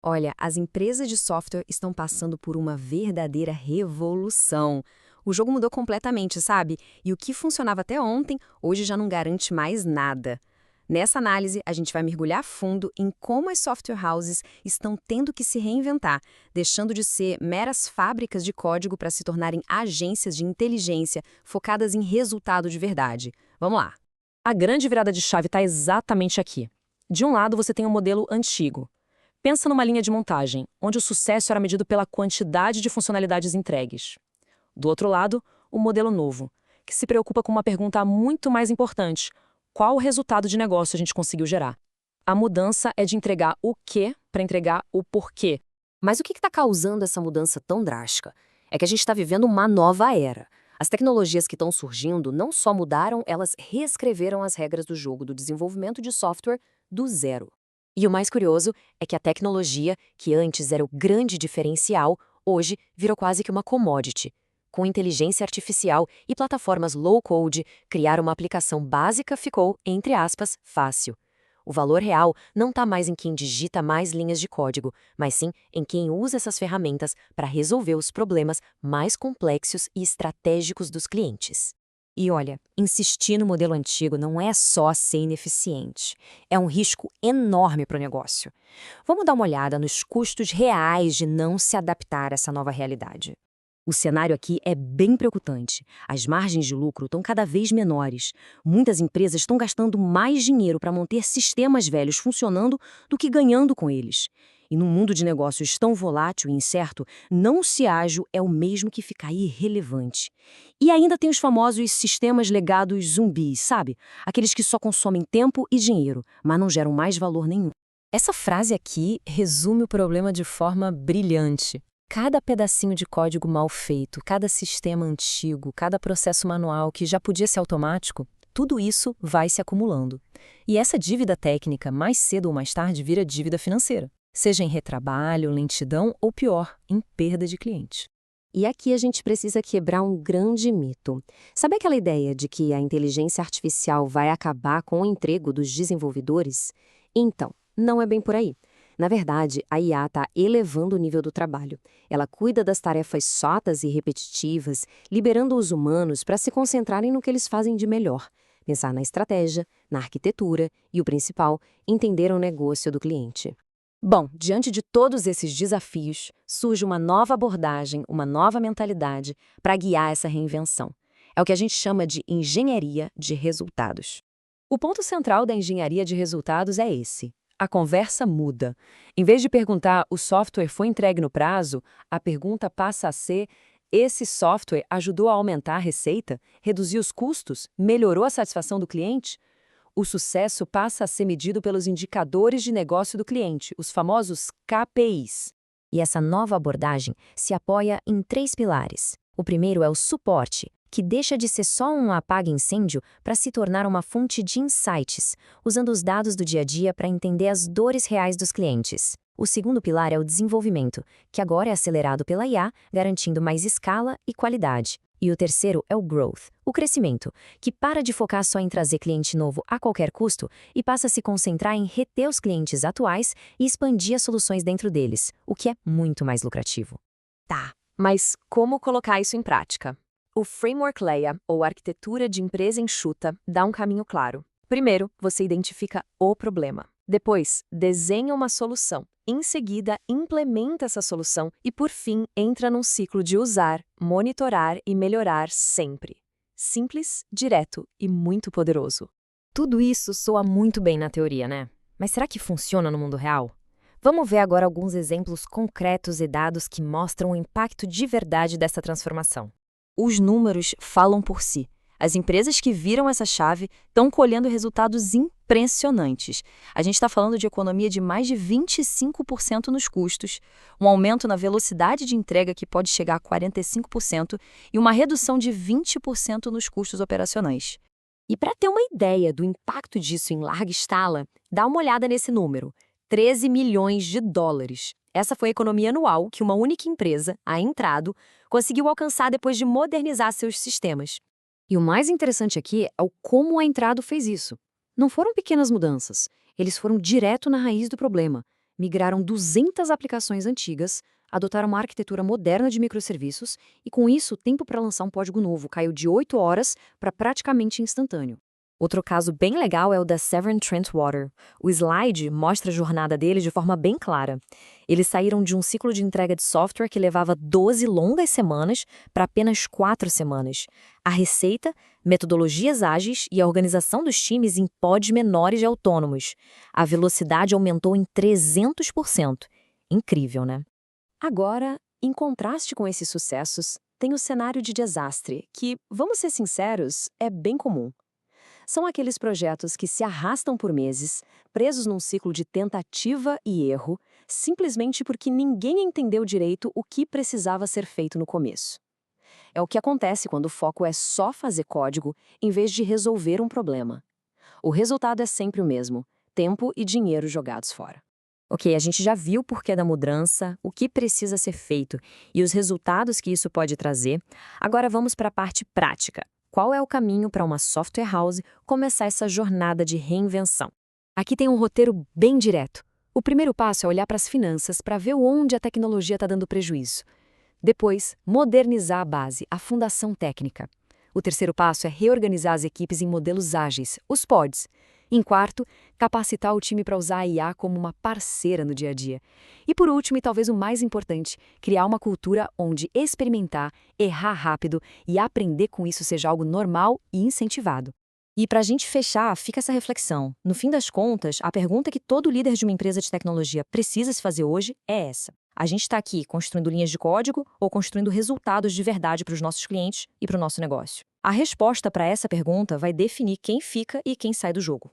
Olha, as empresas de software estão passando por uma verdadeira revolução. O jogo mudou completamente, sabe? E o que funcionava até ontem, hoje já não garante mais nada. Nessa análise, a gente vai mergulhar fundo em como as software houses estão tendo que se reinventar, deixando de ser meras fábricas de código para se tornarem agências de inteligência focadas em resultado de verdade. Vamos lá. A grande virada de chave está exatamente aqui. De um lado, você tem o modelo antigo. Pensa numa linha de montagem, onde o sucesso era medido pela quantidade de funcionalidades entregues. Do outro lado, o modelo novo, que se preocupa com uma pergunta muito mais importante: qual o resultado de negócio a gente conseguiu gerar? A mudança é de entregar o quê para entregar o porquê. Mas o que está causando essa mudança tão drástica? É que a gente está vivendo uma nova era. As tecnologias que estão surgindo não só mudaram, elas reescreveram as regras do jogo do desenvolvimento de software do zero. E o mais curioso é que a tecnologia, que antes era o grande diferencial, hoje virou quase que uma commodity. Com inteligência artificial e plataformas low-code, criar uma aplicação básica ficou, entre aspas, fácil. O valor real não está mais em quem digita mais linhas de código, mas sim em quem usa essas ferramentas para resolver os problemas mais complexos e estratégicos dos clientes. E olha, insistir no modelo antigo não é só ser ineficiente, é um risco enorme para o negócio. Vamos dar uma olhada nos custos reais de não se adaptar a essa nova realidade. O cenário aqui é bem preocupante. As margens de lucro estão cada vez menores. Muitas empresas estão gastando mais dinheiro para manter sistemas velhos funcionando do que ganhando com eles. E num mundo de negócios tão volátil e incerto, não ser ágil é o mesmo que ficar irrelevante. E ainda tem os famosos sistemas legados zumbis, sabe? Aqueles que só consomem tempo e dinheiro, mas não geram mais valor nenhum. Essa frase aqui resume o problema de forma brilhante. Cada pedacinho de código mal feito, cada sistema antigo, cada processo manual que já podia ser automático, tudo isso vai se acumulando. E essa dívida técnica, mais cedo ou mais tarde, vira dívida financeira, seja em retrabalho, lentidão ou pior, em perda de cliente. E aqui a gente precisa quebrar um grande mito. Sabe aquela ideia de que a inteligência artificial vai acabar com o emprego dos desenvolvedores? Então, não é bem por aí. Na verdade, a IA está elevando o nível do trabalho. Ela cuida das tarefas chatas e repetitivas, liberando os humanos para se concentrarem no que eles fazem de melhor. Pensar na estratégia, na arquitetura e, o principal, entender o negócio do cliente. Bom, diante de todos esses desafios, surge uma nova abordagem, uma nova mentalidade para guiar essa reinvenção. É o que a gente chama de engenharia de resultados. O ponto central da engenharia de resultados é esse. A conversa muda. Em vez de perguntar o software foi entregue no prazo, a pergunta passa a ser: esse software ajudou a aumentar a receita, reduziu os custos, melhorou a satisfação do cliente? O sucesso passa a ser medido pelos indicadores de negócio do cliente, os famosos KPIs. E essa nova abordagem se apoia em 3 pilares. O primeiro é o suporte, que deixa de ser só um apaga-incêndio para se tornar uma fonte de insights, usando os dados do dia a dia para entender as dores reais dos clientes. O segundo pilar é o desenvolvimento, que agora é acelerado pela IA, garantindo mais escala e qualidade. E o terceiro é o growth, o crescimento, que para de focar só em trazer cliente novo a qualquer custo e passa a se concentrar em reter os clientes atuais e expandir as soluções dentro deles, o que é muito mais lucrativo. Tá, mas como colocar isso em prática? O Framework Leia, ou Arquitetura de Empresa Enxuta, dá um caminho claro. Primeiro, você identifica o problema. Depois, desenha uma solução. Em seguida, implementa essa solução e, por fim, entra num ciclo de usar, monitorar e melhorar sempre. Simples, direto e muito poderoso. Tudo isso soa muito bem na teoria, né? Mas será que funciona no mundo real? Vamos ver agora alguns exemplos concretos e dados que mostram o impacto de verdade dessa transformação. Os números falam por si. As empresas que viram essa chave estão colhendo resultados impressionantes. A gente está falando de economia de mais de 25% nos custos, um aumento na velocidade de entrega que pode chegar a 45% e uma redução de 20% nos custos operacionais. E para ter uma ideia do impacto disso em larga escala, dá uma olhada nesse número: 13 milhões de dólares. Essa foi a economia anual que uma única empresa, a Entrado, conseguiu alcançar depois de modernizar seus sistemas. E o mais interessante aqui é o como a Entrado fez isso. Não foram pequenas mudanças, eles foram direto na raiz do problema. migraram 200 aplicações antigas, adotaram uma arquitetura moderna de microserviços e, com isso, o tempo para lançar um código novo caiu de 8 horas para praticamente instantâneo. Outro caso bem legal é o da Severn Trent Water. O slide mostra a jornada deles de forma bem clara. Eles saíram de um ciclo de entrega de software que levava 12 longas semanas para apenas 4 semanas. A receita, metodologias ágeis e a organização dos times em pods menores e autônomos. A velocidade aumentou em 300%. Incrível, né? Agora, em contraste com esses sucessos, tem o cenário de desastre, que, vamos ser sinceros, é bem comum. São aqueles projetos que se arrastam por meses, presos num ciclo de tentativa e erro, simplesmente porque ninguém entendeu direito o que precisava ser feito no começo. É o que acontece quando o foco é só fazer código em vez de resolver um problema. O resultado é sempre o mesmo: tempo e dinheiro jogados fora. Ok, a gente já viu o porquê da mudança, o que precisa ser feito e os resultados que isso pode trazer. Agora vamos para a parte prática. Qual é o caminho para uma software house começar essa jornada de reinvenção? Aqui tem um roteiro bem direto. O primeiro passo é olhar para as finanças para ver onde a tecnologia está dando prejuízo. Depois, modernizar a base, a fundação técnica. O terceiro passo é reorganizar as equipes em modelos ágeis, os pods. Em quarto, capacitar o time para usar a IA como uma parceira no dia a dia. E por último, e talvez o mais importante, criar uma cultura onde experimentar, errar rápido e aprender com isso seja algo normal e incentivado. E para a gente fechar, fica essa reflexão. No fim das contas, a pergunta que todo líder de uma empresa de tecnologia precisa se fazer hoje é essa: a gente está aqui construindo linhas de código ou construindo resultados de verdade para os nossos clientes e para o nosso negócio? A resposta para essa pergunta vai definir quem fica e quem sai do jogo.